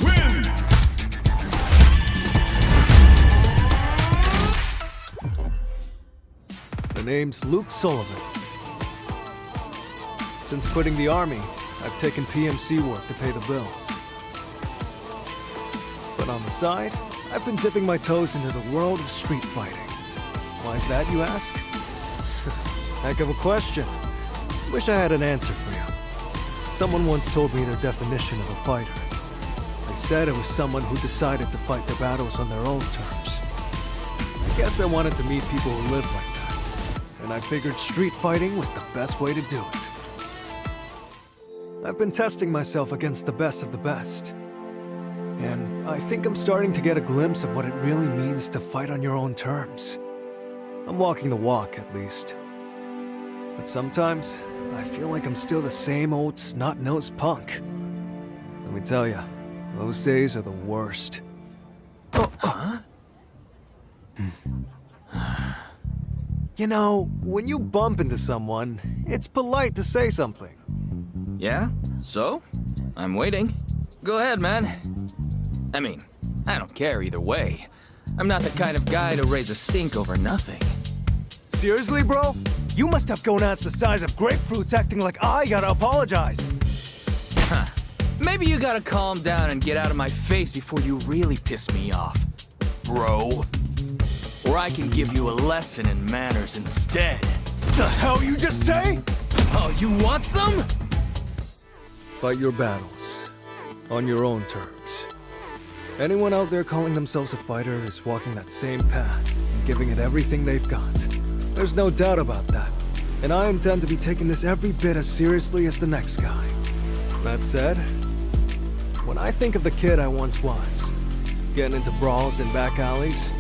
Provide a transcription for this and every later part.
wins! The name's Luke Sullivan. Since quitting the army, I've taken PMC work to pay the bills. But on the side, I've been dipping my toes into the world of street fighting. Why is that, you ask? Heck of a question. Wish I had an answer for you. Someone once told me their definition of a fighter. They said it was someone who decided to fight their battles on their own terms. I guess I wanted to meet people who live like that, and I figured street fighting was the best way to do it. I've been testing myself against the best of the best. And I think I'm starting to get a glimpse of what it really means to fight on your own terms. I'm walking the walk, at least. But sometimes, I feel like I'm still the same old snot-nosed punk. Let me tell you, those days are the worst. You know, when you bump into someone, it's polite to say something. Yeah? So? I'm waiting. Go ahead, man. I mean, I don't care either way. I'm not the kind of guy to raise a stink over nothing. Seriously, bro? You must have gonads the size of grapefruits acting like I gotta apologize. Huh. Maybe you gotta calm down and get out of my face before you really piss me off, bro. Or I can give you a lesson in manners instead. The hell you just say? Oh, you want some? Fight your battles on your own terms. Anyone out there calling themselves a fighter is walking that same path and giving it everything they've got. There's no doubt about that, and I intend to be taking this every bit as seriously as the next guy. That said, when I think of the kid I once was, getting into brawls in back alleys,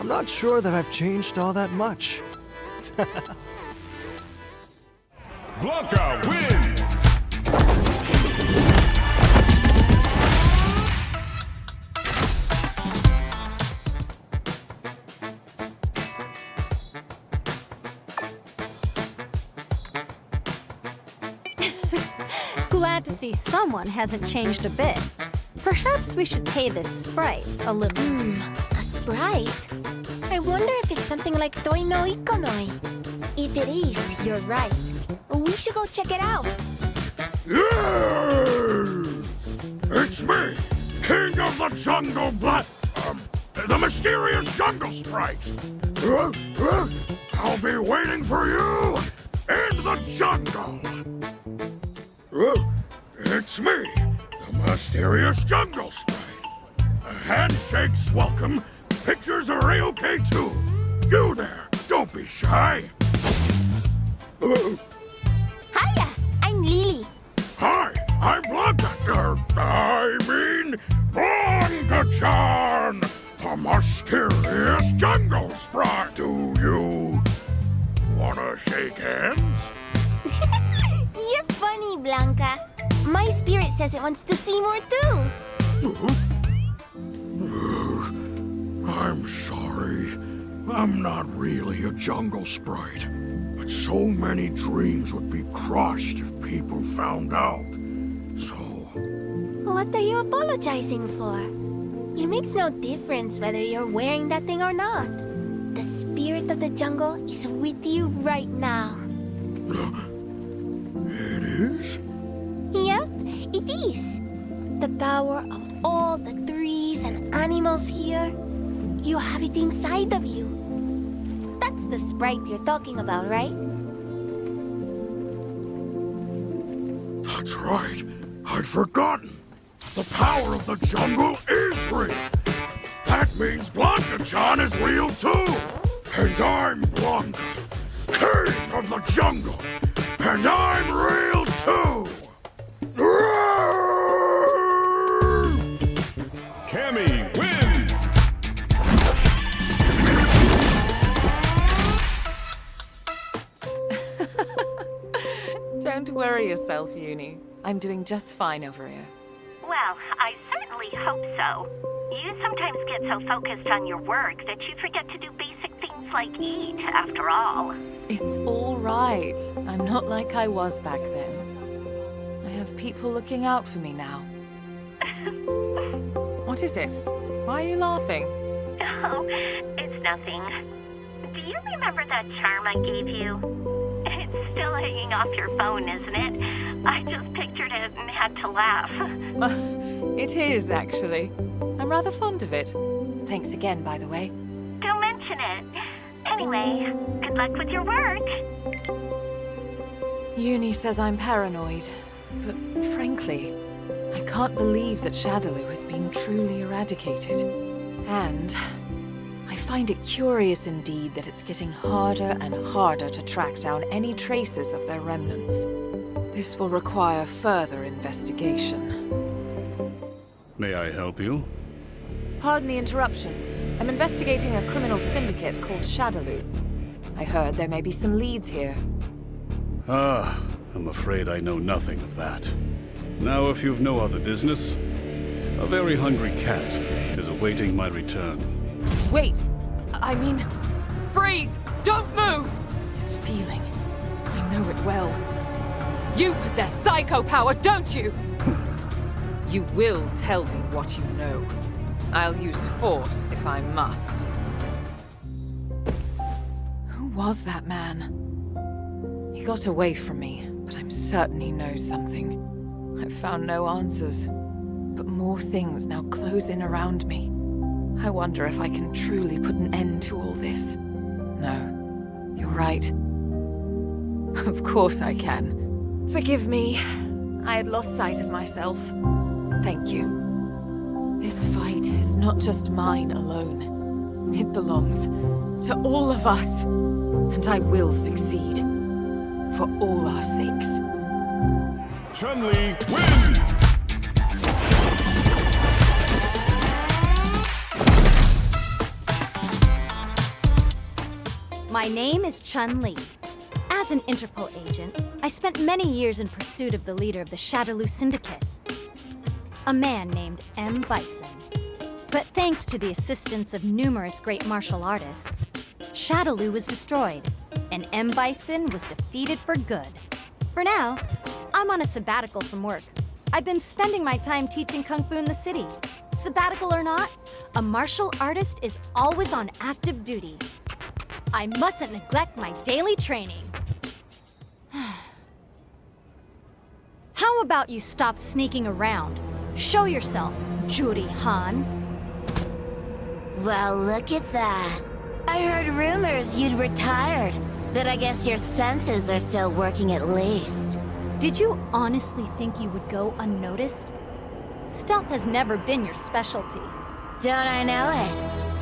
I'm not sure that I've changed all that much. Blanca wins! Glad to see someone hasn't changed a bit. Perhaps we should pay this sprite a little. A sprite? I wonder if it's something like Toi no Ikonoi. If it is, you're right. We should go check it out. Yeah! It's me, King of the Jungle the mysterious Jungle Sprite. I'll be waiting for you in the jungle. It's me, the mysterious Jungle Sprite. A handshake's welcome. Pictures are A-okay too. You there, don't be shy. Hiya, I'm Lily. Hi, I'm Blanca. Blanca-chan, the mysterious Jungle Sprite. Do you wanna shake hands? You're funny, Blanca. My spirit says it wants to see more too. I'm sorry. I'm not really a jungle sprite. But so many dreams would be crushed if people found out. So... What are you apologizing for? It makes no difference whether you're wearing that thing or not. The spirit of the jungle is with you right now. It is? Yep, it is. The power of all the trees and animals here, you have it inside of you. That's the sprite you're talking about, right? That's right. I'd forgotten. The power of the jungle is real. That means Blanca-chan is real too. And I'm Blanca, King of the Jungle. And I'm real too. Cammy wins! Don't worry yourself, Uni. I'm doing just fine over here. Well, I certainly hope so. You sometimes get so focused on your work that you forget to do basic things like eat, after all. It's all right. I'm not like I was back then. I have people looking out for me now. What is it? Why are you laughing? Oh, it's nothing. Do you remember that charm I gave you? It's still hanging off your phone, isn't it? I just pictured it and had to laugh. It is, actually. I'm rather fond of it. Thanks again, by the way. Don't mention it. Anyway, good luck with your work. Uni says I'm paranoid, but frankly, I can't believe that Shadaloo has been truly eradicated. And I find it curious indeed that it's getting harder and harder to track down any traces of their remnants. This will require further investigation. May I help you? Pardon the interruption. I'm investigating a criminal syndicate called Shadaloo. I heard there may be some leads here. Ah, I'm afraid I know nothing of that. Now, if you've no other business, a very hungry cat is awaiting my return. Wait! I mean, freeze! Don't move! This feeling, I know it well. You possess psycho power, don't you? You will tell me what you know. I'll use force if I must. Who was that man? He got away from me, but I'm certain he knows something. I've found no answers, but more things now close in around me. I wonder if I can truly put an end to all this. No, you're right. Of course I can. Forgive me. I had lost sight of myself. Thank you. This fight is not just mine alone. It belongs to all of us. And I will succeed. For all our sakes. Chun-Li wins! My name is Chun-Li. As an Interpol agent, I spent many years in pursuit of the leader of the Shadaloo Syndicate, a man named M. Bison. But thanks to the assistance of numerous great martial artists, Shadaloo was destroyed, and M. Bison was defeated for good. For now, I'm on a sabbatical from work. I've been spending my time teaching Kung Fu in the city. Sabbatical or not, a martial artist is always on active duty. I mustn't neglect my daily training. How about you stop sneaking around? Show yourself, Juri Han. Well, look at that. I heard rumors you'd retired, but I guess your senses are still working at least. Did you honestly think you would go unnoticed? Stealth has never been your specialty. Don't I know it?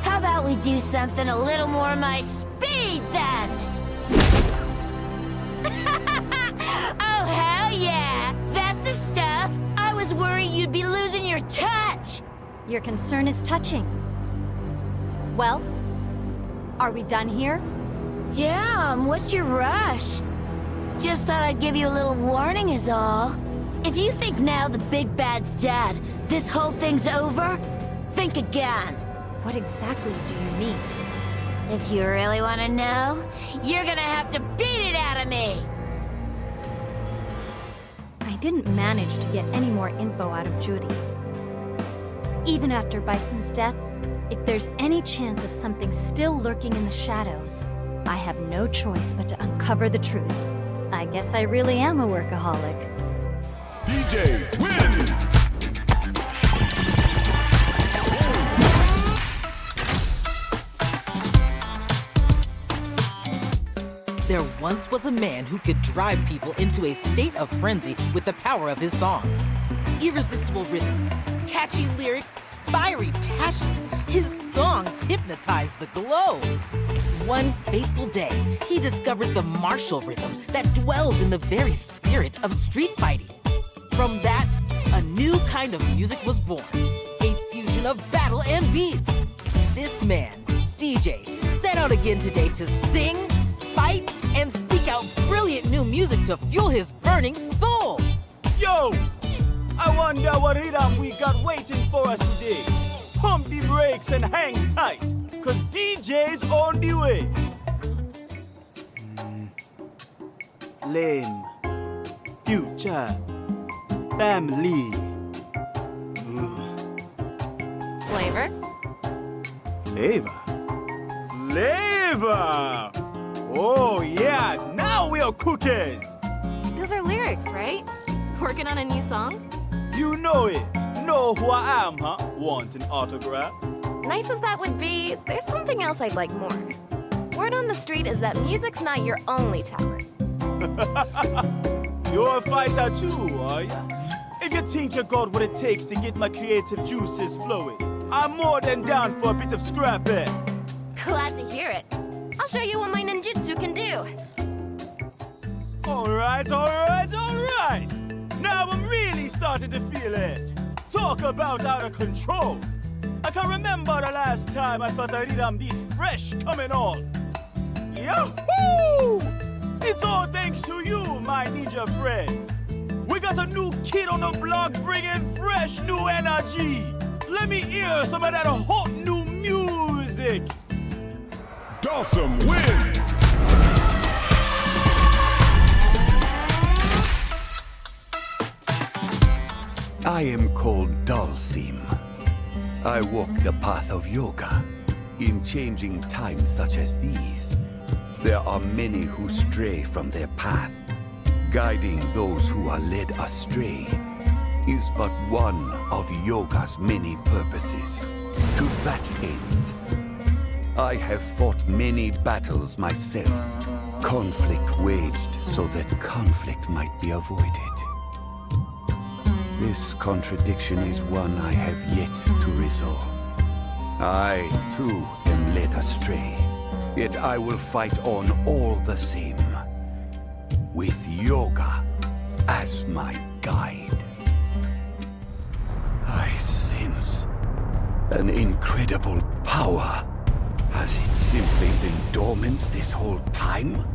How about we do something a little more my speed, then? Oh, hell yeah! That's the stuff! I was worried you'd be losing your touch! Your concern is touching. Well, are we done here? Damn, what's your rush? Just thought I'd give you a little warning is all. If you think now the big bad's dead, this whole thing's over, think again. What exactly do you mean? If you really want to know, you're gonna have to beat it out of me! I didn't manage to get any more info out of Judy. Even after Bison's death, if there's any chance of something still lurking in the shadows, I have no choice but to uncover the truth. I guess I really am a workaholic. DJ wins! There once was a man who could drive people into a state of frenzy with the power of his songs. Irresistible rhythms, catchy lyrics, fiery passion. His songs hypnotized the globe. One fateful day, he discovered the martial rhythm that dwells in the very spirit of street fighting. From that, a new kind of music was born, a fusion of battle and beats. This man, DJ, set out again today to sing, fight, and seek out brilliant new music to fuel his burning soul. Yo! I wonder what rhythm we got waiting for us today. Pump the brakes and hang tight, cause DJ's on the way. Lame. Future. Family. Flavor? Flavor? Flavor! Oh, yeah, now we are cooking! Those are lyrics, right? Working on a new song? You know it. Know who I am, huh? Want an autograph? Nice as that would be, there's something else I'd like more. Word on the street is that music's not your only talent. You're a fighter too, are ya? If you think you got what it takes to get my creative juices flowing, I'm more than down for a bit of scrapping. Glad to hear it. I'll show you what my ninjutsu can do. Alright. Now I'm really starting to feel it. Talk about out of control. I can remember the last time I thought I'd eat these fresh coming on. Yahoo! It's all thanks to you, my ninja friend. We got a new kid on the block bringing fresh new energy. Let me hear some of that hot new music. Dawson wins! I am called Dalsim. I walk the path of yoga. In changing times such as these, there are many who stray from their path. Guiding those who are led astray is but one of yoga's many purposes. To that end, I have fought many battles myself. Conflict waged so that conflict might be avoided. This contradiction is one I have yet to resolve. I, too, am led astray. Yet I will fight on all the same, with yoga as my guide. I sense an incredible power. Has it simply been dormant this whole time?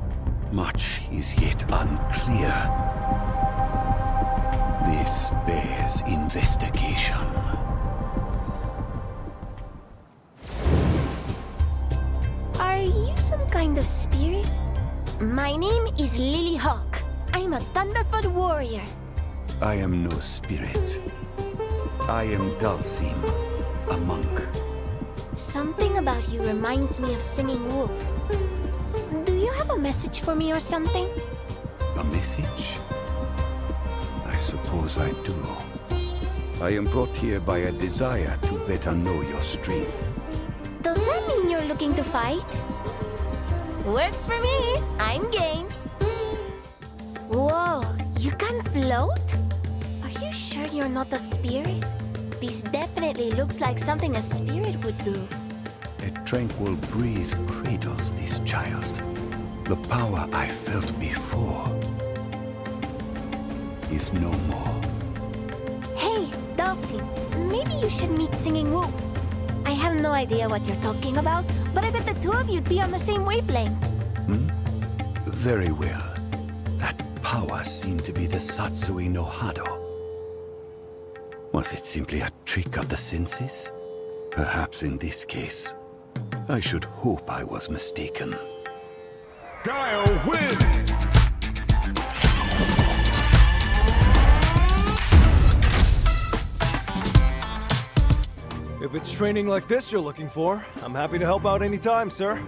Much is yet unclear. This bears investigation. Are you some kind of spirit? My name is Lily Hawk. I'm a Thunderfoot warrior. I am no spirit. I am Dalsim, a monk. Something about you reminds me of Singing Wolf. Do you have a message for me or something? A message? I suppose I do. I am brought here by a desire to better know your strength. Does that mean you're looking to fight? Works for me. I'm game. Whoa, you can float? Are you sure you're not a spirit? This definitely looks like something a spirit would do. A tranquil breeze cradles this child. The power I felt before is no more. Hey, Dalsim, maybe you should meet Singing Wolf. I have no idea what you're talking about, but I bet the two of you'd be on the same wavelength. Very well. That power seemed to be the Satsui no Hado. Was it simply a trick of the senses? Perhaps in this case, I should hope I was mistaken. Guile wins! If it's training like this you're looking for, I'm happy to help out anytime, sir.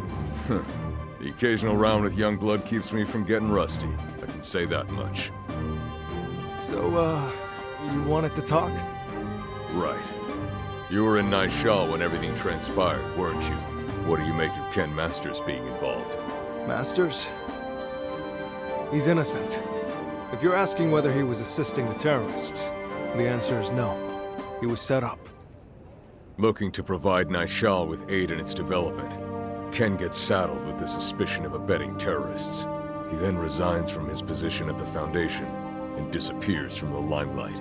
The occasional round with young blood keeps me from getting rusty. I can say that much. So, you wanted to talk? Right. You were in Naishal when everything transpired, weren't you? What do you make of Ken Masters being involved? Masters? He's innocent. If you're asking whether he was assisting the terrorists, the answer is no. He was set up. Looking to provide Naishal with aid in its development, Ken gets saddled with the suspicion of abetting terrorists. He then resigns from his position at the Foundation and disappears from the limelight.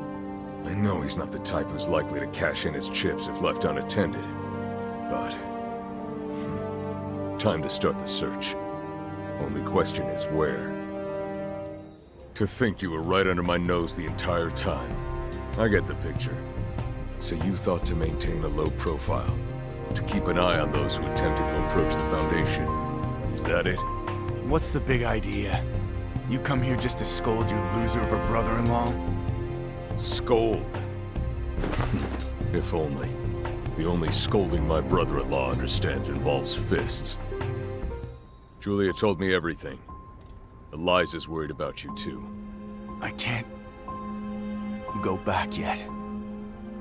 I know he's not the type who's likely to cash in his chips if left unattended, but... time to start the search. Only question is where. To think you were right under my nose the entire time. I get the picture. So you thought to maintain a low profile, to keep an eye on those who attempted to approach the Foundation. Is that it? What's the big idea? You come here just to scold your loser of a brother-in-law? Scold. If only. The only scolding my brother-in-law understands involves fists. Julia told me everything. Eliza's worried about you too. I can't go back yet.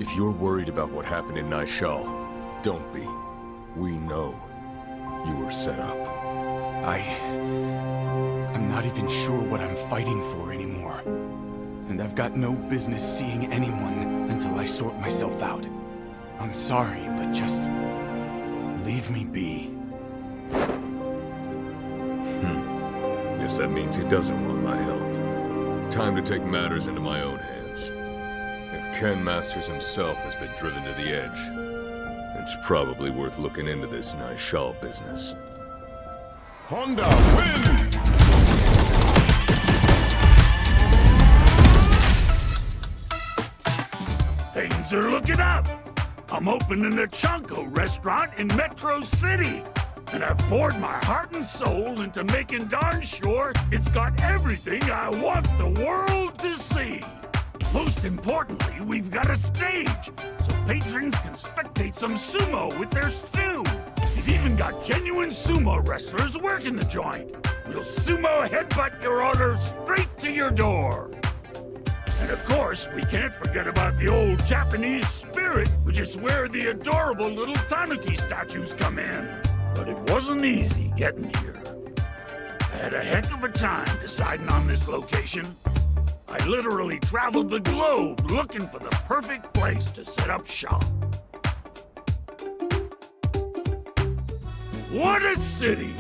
If you're worried about what happened in Naishal, don't be. We know you were set up. I'm not even sure what I'm fighting for anymore. And I've got no business seeing anyone until I sort myself out. I'm sorry, but just leave me be. Guess that means he doesn't want my help. Time to take matters into my own hands. If Ken Masters himself has been driven to the edge, it's probably worth looking into this Naishal business. Honda wins! Things are looking up. I'm opening a Chonko restaurant in Metro City. And I've poured my heart and soul into making darn sure it's got everything I want the world to see. Most importantly, we've got a stage, so patrons can spectate some sumo with their stew. We've even got genuine sumo wrestlers working the joint. We'll sumo headbutt your order straight to your door. And of course, we can't forget about the old Japanese spirit, which is where the adorable little tanuki statues come in. But it wasn't easy getting here. I had a heck of a time deciding on this location. I literally traveled the globe looking for the perfect place to set up shop. What a city!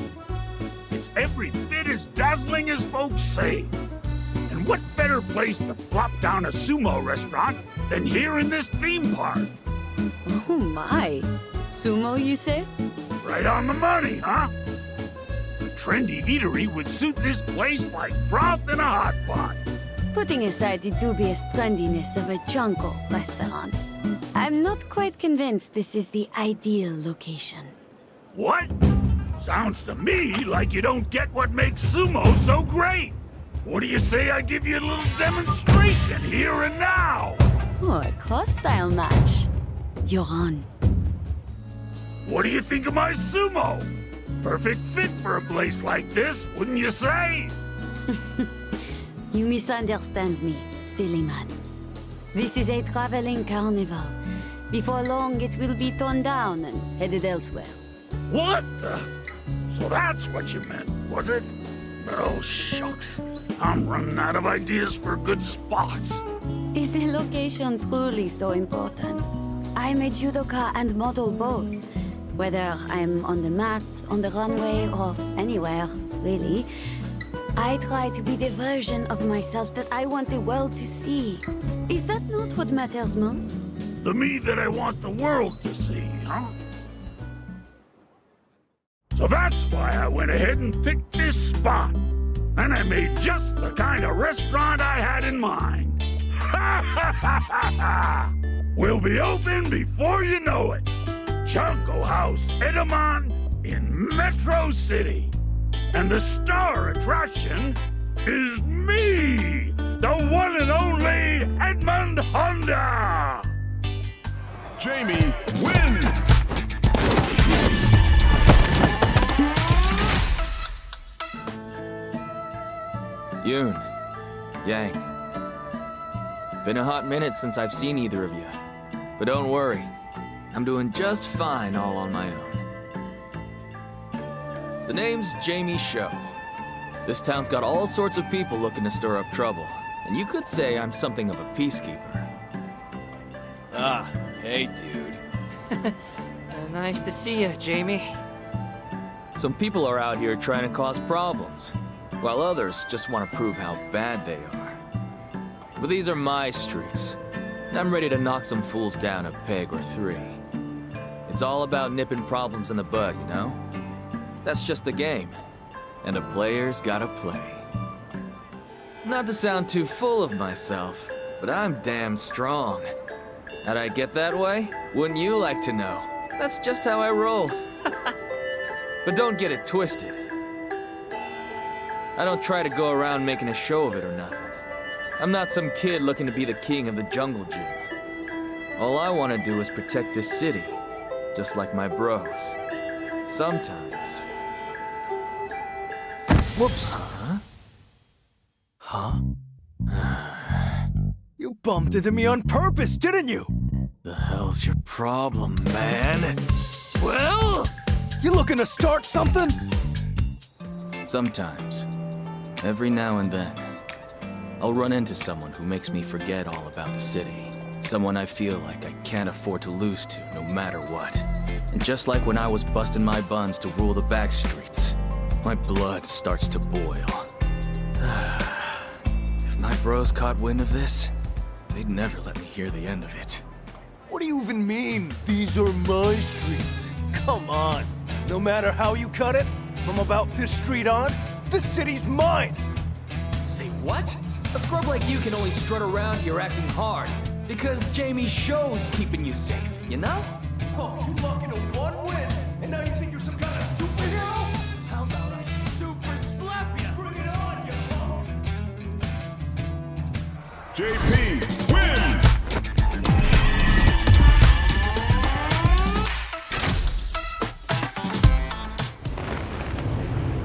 It's every bit as dazzling as folks say. And what better place to plop down a sumo restaurant than here in this theme park? Oh my! Sumo, you say? Right on the money, huh? A trendy eatery would suit this place like broth in a hot pot. Putting aside the dubious trendiness of a Chonko restaurant, I'm not quite convinced this is the ideal location. What? Sounds to me like you don't get what makes sumo so great. What do you say I give you a little demonstration here and now? Oh, a cross-style match. You're on. What do you think of my sumo? Perfect fit for a place like this, wouldn't you say? You misunderstand me, silly man. This is a traveling carnival. Before long, it will be torn down and headed elsewhere. What the? So that's what you meant, was it? Oh, shucks. I'm running out of ideas for good spots. Is the location truly so important? I'm a judoka and model both. Whether I'm on the mat, on the runway, or anywhere, really, I try to be the version of myself that I want the world to see. Is that not what matters most? The me that I want the world to see, huh? So that's why I went ahead and picked this spot. And I made just the kind of restaurant I had in mind. Ha ha ha ha ha! We'll be open before you know it. Chonko House Edamon in Metro City. And the star attraction is me, the one and only Edmund Honda! Jamie wins! Yoon, Yang. Been a hot minute since I've seen either of you. But don't worry, I'm doing just fine all on my own. The name's Jamie Sho. This town's got all sorts of people looking to stir up trouble, and you could say I'm something of a peacekeeper. Ah, hey dude. Nice to see you, Jamie. Some people are out here trying to cause problems, while others just want to prove how bad they are. But these are my streets. I'm ready to knock some fools down a peg or three. It's all about nipping problems in the bud, you know? That's just the game. And a player's gotta play. Not to sound too full of myself, but I'm damn strong. How'd I get that way? Wouldn't you like to know? That's just how I roll. But don't get it twisted. I don't try to go around making a show of it or nothing. I'm not some kid looking to be the king of the jungle gym. All I want to do is protect this city just like my bros. Sometimes... Whoops. Huh? You bumped into me on purpose, didn't you? The hell's your problem, man? Well? You looking to start something? Sometimes. Every now and then. I'll run into someone who makes me forget all about the city. Someone I feel like I can't afford to lose to, no matter what. And just like when I was busting my buns to rule the back streets, my blood starts to boil. If my bros caught wind of this, they'd never let me hear the end of it. What do you even mean, these are my streets? Come on. No matter how you cut it, from about this street on, this city's mine! Say what? A scrub like you can only strut around here acting hard because Jamie's show's keeping you safe, you know? Oh, you luck into one win, and now you think you're some kind of superhero? How about I super slap you? Bring it on, you punk! JP wins!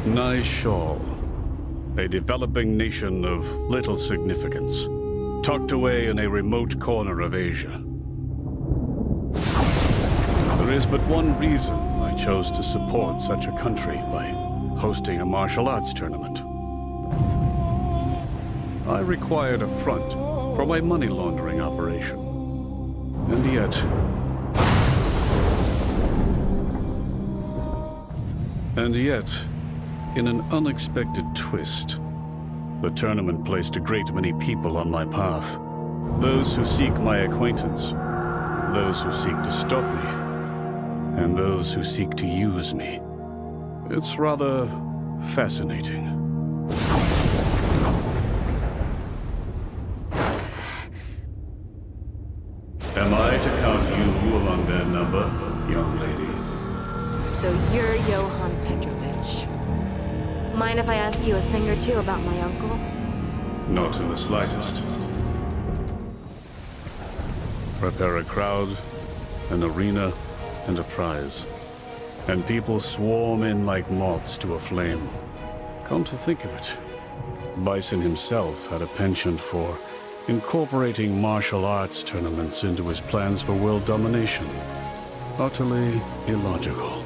Naishal, a developing nation of little significance, tucked away in a remote corner of Asia. There is but one reason I chose to support such a country by hosting a martial arts tournament. I required a front for my money laundering operation. And yet, in an unexpected twist, the tournament placed a great many people on my path. Those who seek my acquaintance, those who seek to stop me, and those who seek to use me. It's rather fascinating. Am I to count you among their number, young lady? So you're Johann Petrovich. Mind if I ask you a thing or two about my uncle? Not in the slightest. Prepare a crowd, an arena, and a prize. And people swarm in like moths to a flame. Come to think of it, Bison himself had a penchant for incorporating martial arts tournaments into his plans for world domination. Utterly illogical.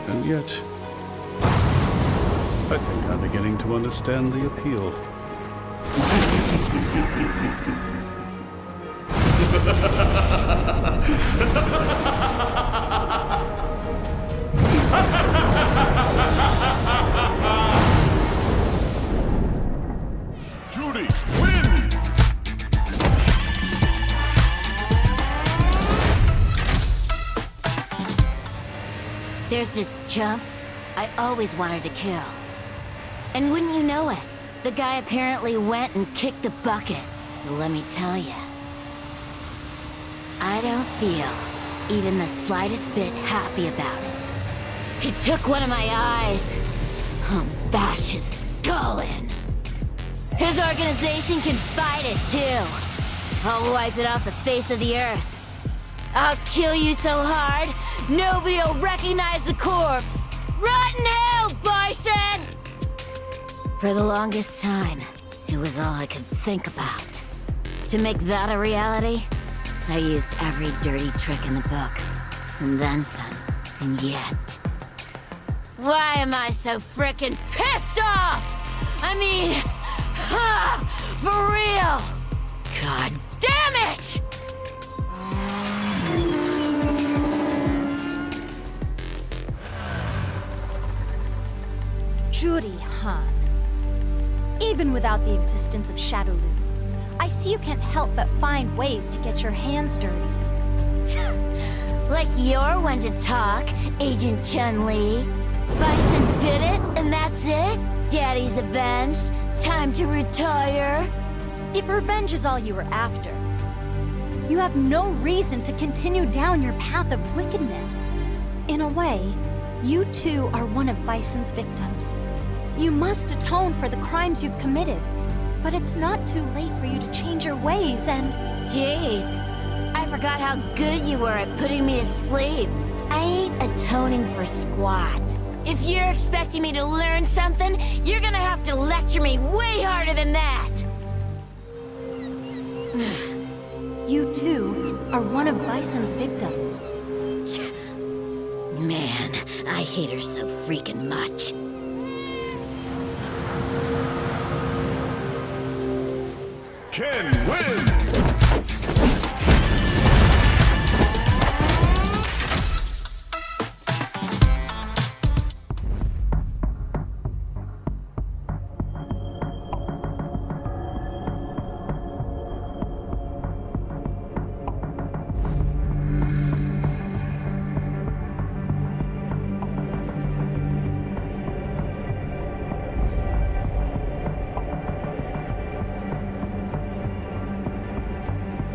And yet, I think I'm beginning to understand the appeal. Judy wins! There's this chump I always wanted to kill. And wouldn't you know it, the guy apparently went and kicked the bucket. But let me tell you, I don't feel even the slightest bit happy about it. He took one of my eyes. I'll bash his skull in. His organization can fight it too. I'll wipe it off the face of the earth. I'll kill you so hard, nobody'll recognize the corpse. Rotten hell, Bison! For the longest time, it was all I could think about. To make that a reality, I used every dirty trick in the book. And then some. And yet... why am I so frickin' pissed off? I mean... for real! God damn it! Judy, Han. Even without the existence of Shadowloo, I see you can't help but find ways to get your hands dirty. Like you're one to talk, Agent Chun-Li. Bison did it, and that's it? Daddy's avenged. Time to retire. If revenge is all you were after, you have no reason to continue down your path of wickedness. In a way, you too are one of Bison's victims. You must atone for the crimes you've committed. But it's not too late for you to change your ways and... Jeez, I forgot how good you were at putting me to sleep. I ain't atoning for squat. If you're expecting me to learn something, you're gonna have to lecture me way harder than that. You, too, are one of Bison's victims. Man, I hate her so freaking much. Ken wins!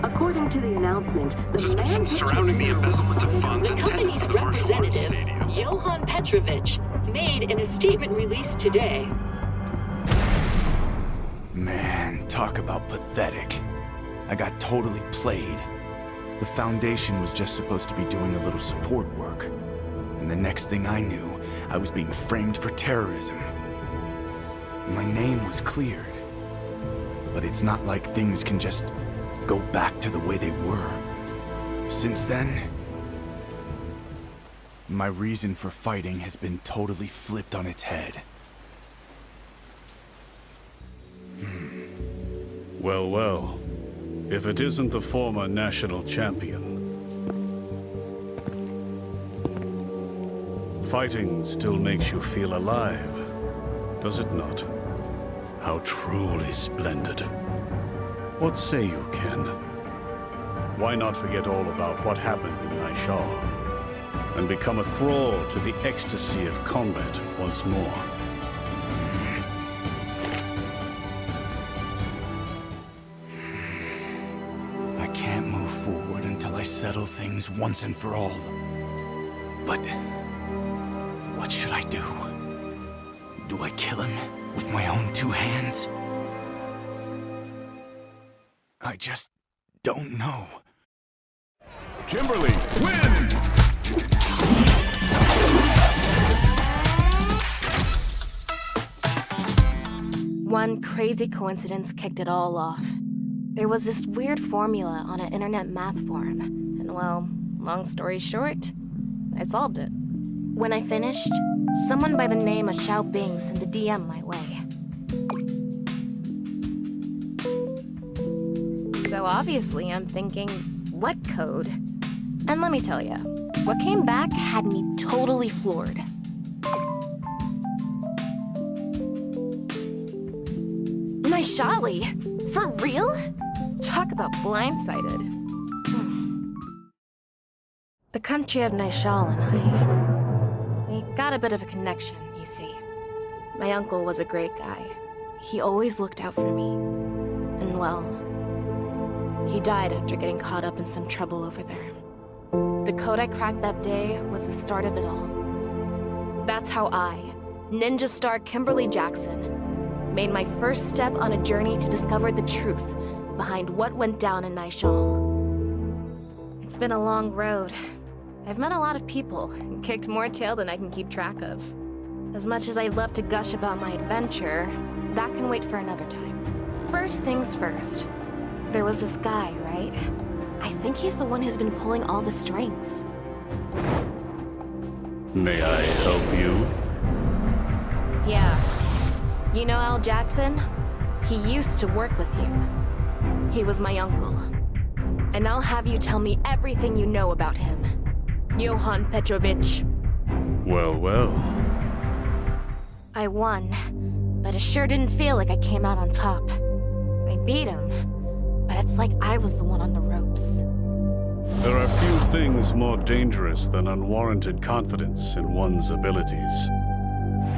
According to the announcement, the suspicions surrounding the embezzlement of funds the company's representative, Johan Petrovich, made in a statement released today. Man, talk about pathetic. I got totally played. The Foundation was just supposed to be doing a little support work. And the next thing I knew, I was being framed for terrorism. My name was cleared. But it's not like things can just go back to the way they were. Since then, my reason for fighting has been totally flipped on its head. Well, well. If it isn't the former national champion. Fighting still makes you feel alive, does it not? How truly splendid. What say you, Ken? Why not forget all about what happened in Naishal and become a thrall to the ecstasy of combat once more? I can't move forward until I settle things once and for all. But what should I do? Do I kill him with my own two hands? I just don't know. Kimberly wins! One crazy coincidence kicked it all off. There was this weird formula on an internet math forum, and well, long story short, I solved it. When I finished, someone by the name of Xiao Bing sent a DM my way. So obviously I'm thinking, what code? And let me tell you, what came back had me totally floored. Naishali? For real? Talk about blindsided. The country of Naishal and we got a bit of a connection, you see. My uncle was a great guy. He always looked out for me. And well, he died after getting caught up in some trouble over there. The code I cracked that day was the start of it all. That's how I, ninja star Kimberly Jackson, made my first step on a journey to discover the truth behind what went down in Naishal. It's been a long road. I've met a lot of people and kicked more tail than I can keep track of. As much as I'd love to gush about my adventure, that can wait for another time. First things first. There was this guy, right? I think he's the one who's been pulling all the strings. May I help you? Yeah. You know Al Jackson? He used to work with you. He was my uncle. And I'll have you tell me everything you know about him. Johan Petrovich. Well, well. I won, but it sure didn't feel like I came out on top. I beat him, but it's like I was the one on the ropes. There are few things more dangerous than unwarranted confidence in one's abilities.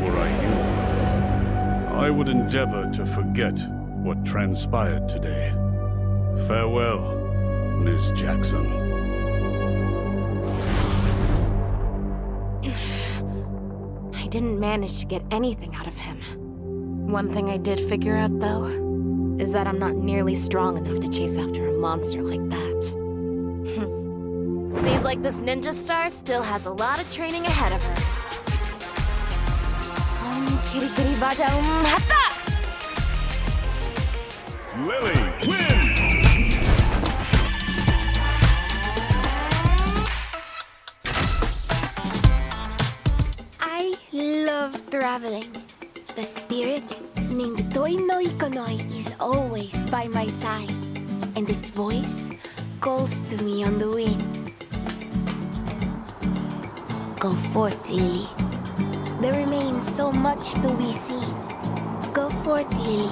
Were I you, I would endeavor to forget what transpired today. Farewell, Ms. Jackson. I didn't manage to get anything out of him. One thing I did figure out, though, is that I'm not nearly strong enough to chase after a monster like that. like this ninja star still has a lot of training ahead of her. Kitty kitty baja hata! Lily wins! I love traveling. The spirit named Toi no Ikonoi is always by my side, and its voice calls to me on the wind. Go forth, Lily. There remains so much to be seen. Go forth, Lily.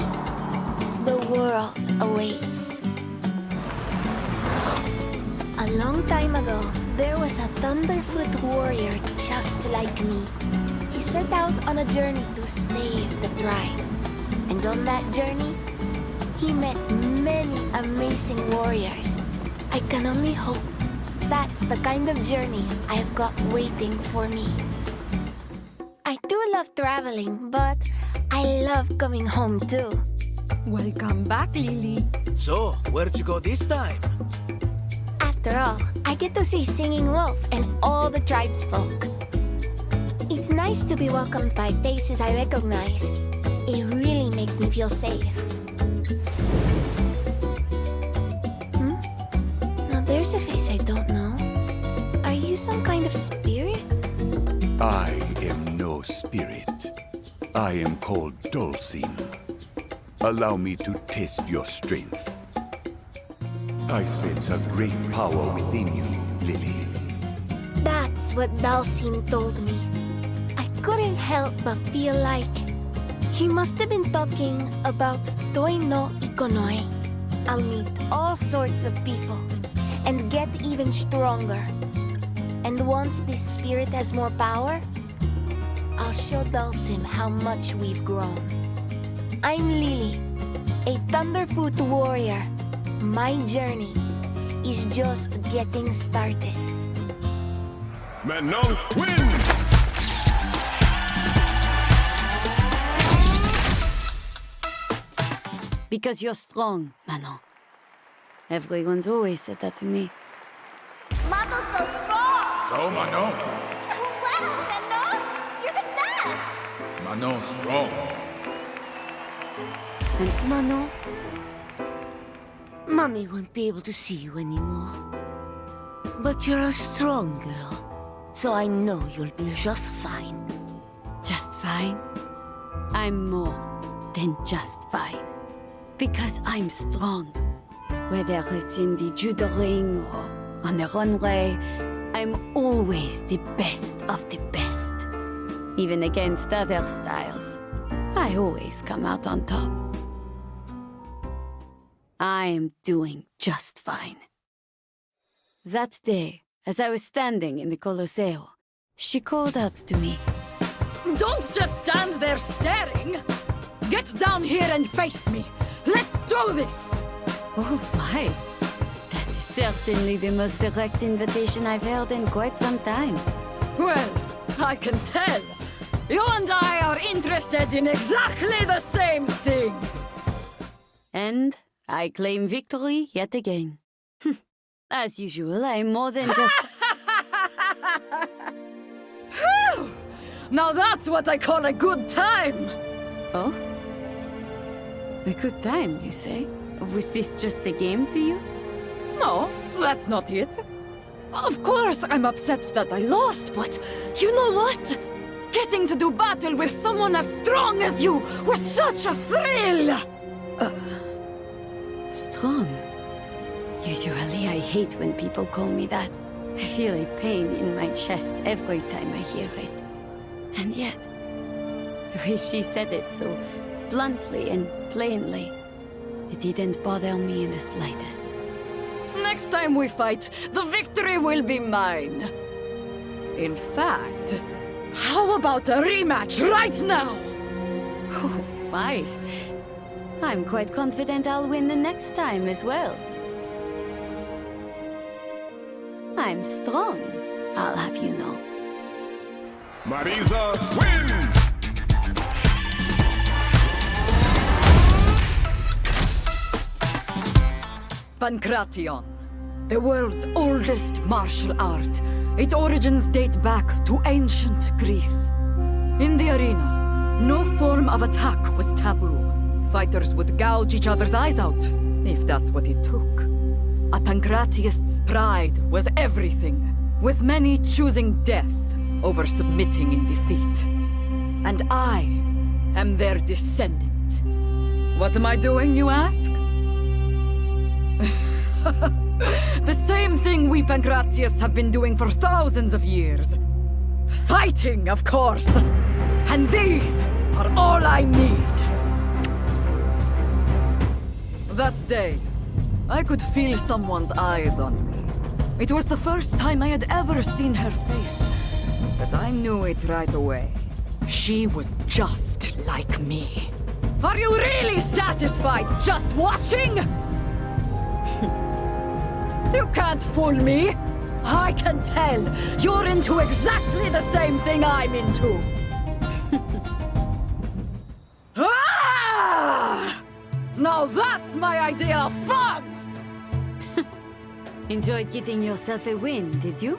The world awaits. A long time ago, there was a Thunderfoot warrior just like me. He set out on a journey to save the tribe. And on that journey, he met many amazing warriors. I can only hope that's the kind of journey I've got waiting for me. I do love traveling, but I love coming home too. Welcome back, Lily. So, where'd you go this time? After all, I get to see Singing Wolf and all the tribesfolk. It's nice to be welcomed by faces I recognize. It really makes me feel safe. Now there's a face I don't know. Are you some kind of spirit? I am no spirit. I am called Dulcine. Allow me to test your strength. I sense a great power within you, Lily. That's what Dulcine told me. I couldn't help but feel like he must have been talking about Toi no Ikonoi. I'll meet all sorts of people and get even stronger. And once this spirit has more power, I'll show Dulcine how much we've grown. I'm Lily, a Thunderfoot warrior. My journey is just getting started. Manon wins! Because you're strong, Manon. Everyone's always said that to me. Mano's so strong! Go, Manon. Wow, Manon! You're the best! Manon's strong. And Manon, Mommy won't be able to see you anymore. But you're a strong girl, so I know you'll be just fine. Just fine? I'm more than just fine. Because I'm strong. Whether it's in the judo ring or on the runway, I'm always the best of the best. Even against other styles, I always come out on top. I am doing just fine. That day, as I was standing in the Colosseo, she called out to me. Don't just stand there staring! Get down here and face me! Let's do this! Oh my! That is certainly the most direct invitation I've held in quite some time. Well, I can tell. You and I are interested in exactly the same thing! And I claim victory yet again. As usual, I'm more than just... Phew! Now that's what I call a good time! Oh? A good time, you say? Was this just a game to you? No, that's not it. Of course I'm upset that I lost, but you know what? Getting to do battle with someone as strong as you was such a thrill! Strong? Usually I hate when people call me that. I feel a pain in my chest every time I hear it. And yet, the way she said it so bluntly and plainly, it didn't bother me in the slightest. Next time we fight, the victory will be mine. In fact, how about a rematch right now? Oh my. I'm quite confident I'll win the next time as well. I'm strong, I'll have you know. Marisa wins! Pancration, the world's oldest martial art. Its origins date back to ancient Greece. In the arena, no form of attack was taboo. Fighters would gouge each other's eyes out, if that's what it took. A pancratiast's pride was everything, with many choosing death over submitting in defeat. And I am their descendant. What am I doing, you ask? The same thing we pancratiasts have been doing for thousands of years. Fighting, of course. And these are all I need. That day, I could feel someone's eyes on me. It was the first time I had ever seen her face, but I knew it right away. She was just like me. Are you really satisfied just watching? You can't fool me. I can tell. You're into exactly the same thing I'm into. Now that's my idea of fun! Enjoyed getting yourself a win, did you?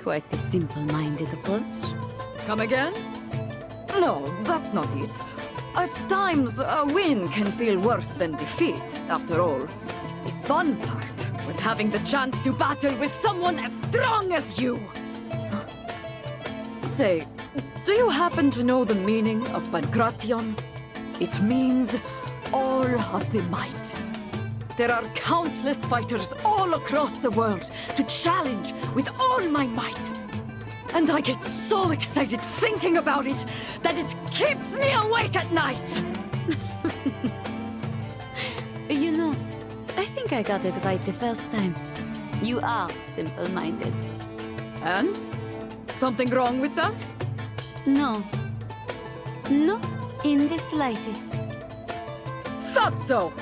Quite a simple-minded approach. Come again? No, that's not it. At times, a win can feel worse than defeat, after all. The fun part was having the chance to battle with someone as strong as you! Say, do you happen to know the meaning of Pancration? It means all of the might. There are countless fighters all across the world to challenge with all my might. And I get so excited thinking about it that it keeps me awake at night! You know, I think I got it right the first time. You are simple-minded. And? Something wrong with that? No. Not in the slightest. Thought so!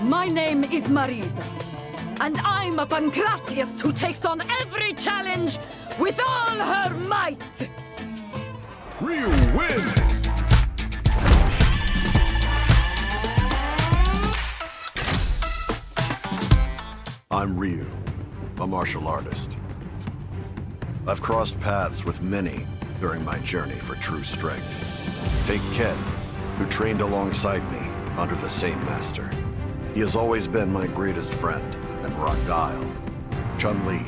My name is Marisa, and I'm a pancratiast who takes on every challenge with all her might! Ryu wins! I'm Ryu, a martial artist. I've crossed paths with many during my journey for true strength. Take Ken, who trained alongside me under the same master. He has always been my greatest friend and rock Guile. Chun-Li,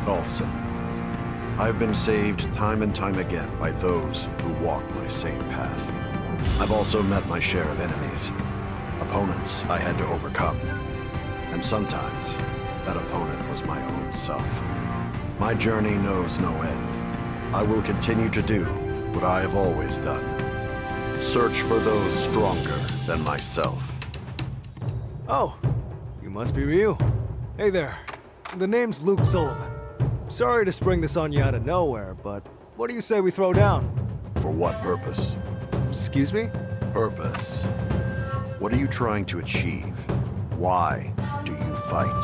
Dhalsim. I have been saved time and time again by those who walk my same path. I've also met my share of enemies, opponents I had to overcome. And sometimes, that opponent was my own self. My journey knows no end. I will continue to do what I have always done. Search for those stronger than myself. Oh, you must be Ryu. Hey there. The name's Luke Sullivan. Sorry to spring this on you out of nowhere, but what do you say we throw down? For what purpose? Excuse me? Purpose. What are you trying to achieve? Why do you fight?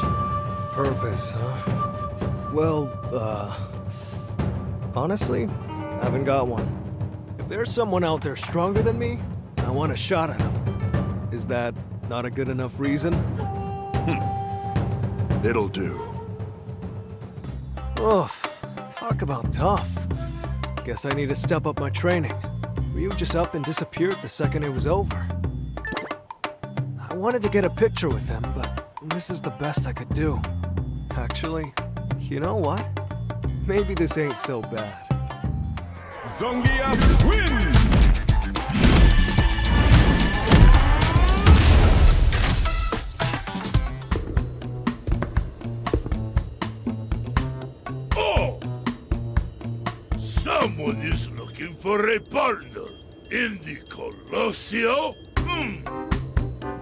Purpose, huh? Well, honestly, I haven't got one. If there's someone out there stronger than me, I want a shot at him. Is that not a good enough reason? It'll do. Oof, talk about tough. Guess I need to step up my training. Ryu just up and disappeared the second it was over. I wanted to get a picture with him, but this is the best I could do. Actually, you know what? Maybe this ain't so bad. Zongia wins! Oh! Someone is looking for a partner in the Colosseo?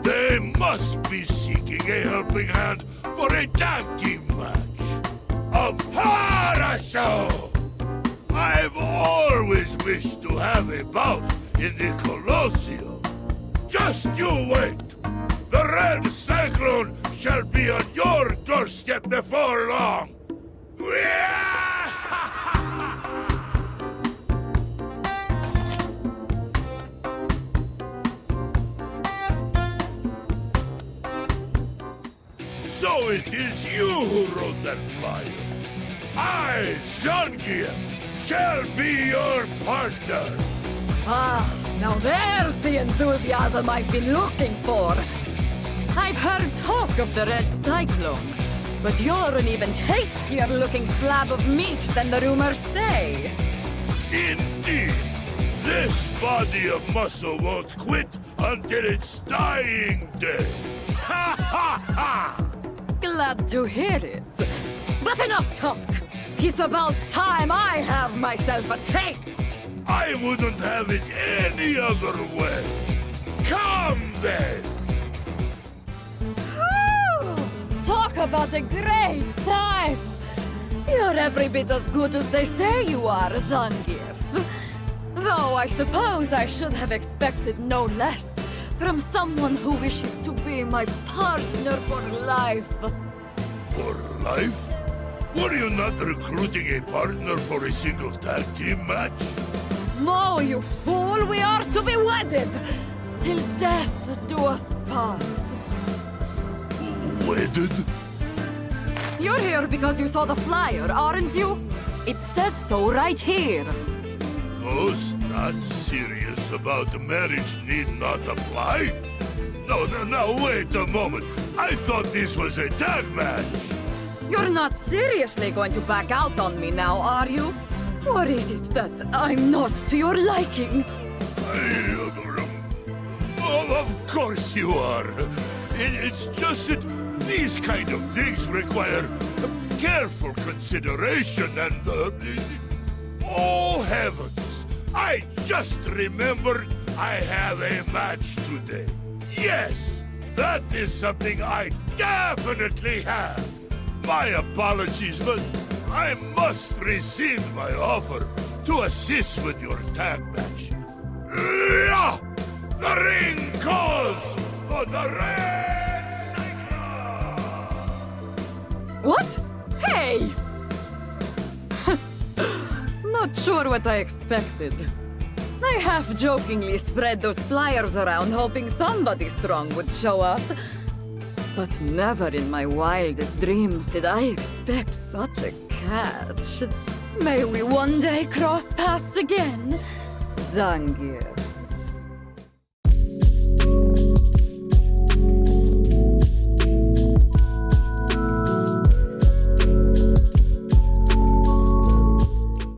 They must be seeking a helping hand for a tag team match. Of Harasho! I've always wished to have a bout in the Colosseo. Just you wait. The Red Cyclone shall be on your doorstep before long. So it is you who wrote that flyer. I, Zangief, shall be your partner. Ah, now there's the enthusiasm I've been looking for. I've heard talk of the Red Cyclone, but you're an even tastier-looking slab of meat than the rumors say. Indeed. This body of muscle won't quit until its dying day. Ha ha ha! Glad to hear it. But enough talk. It's about time I have myself a taste. I wouldn't have it any other way. Come then! Talk about a great time! You're every bit as good as they say you are, Zangief. Though I suppose I should have expected no less from someone who wishes to be my partner for life. For life? Were you not recruiting a partner for a single tag team match? No, you fool! We are to be wedded! Till death do us part. Wedded? You're here because you saw the flyer, aren't you? It says so right here. Those not serious about marriage need not apply? No, wait a moment. I thought this was a tag match. You're not seriously going to back out on me now, are you? Or is it that I'm not to your liking? Of course you are. It's just that these kind of things require careful consideration and... Oh heavens! I just remembered I have a match today. Yes, that is something I definitely have. My apologies, but I must rescind my offer to assist with your tag match. Yeah! The ring calls for the Red Cyclone! What? Hey! Not sure what I expected. I half-jokingly spread those flyers around hoping somebody strong would show up. But never in my wildest dreams did I expect such a catch. May we one day cross paths again, Zangief.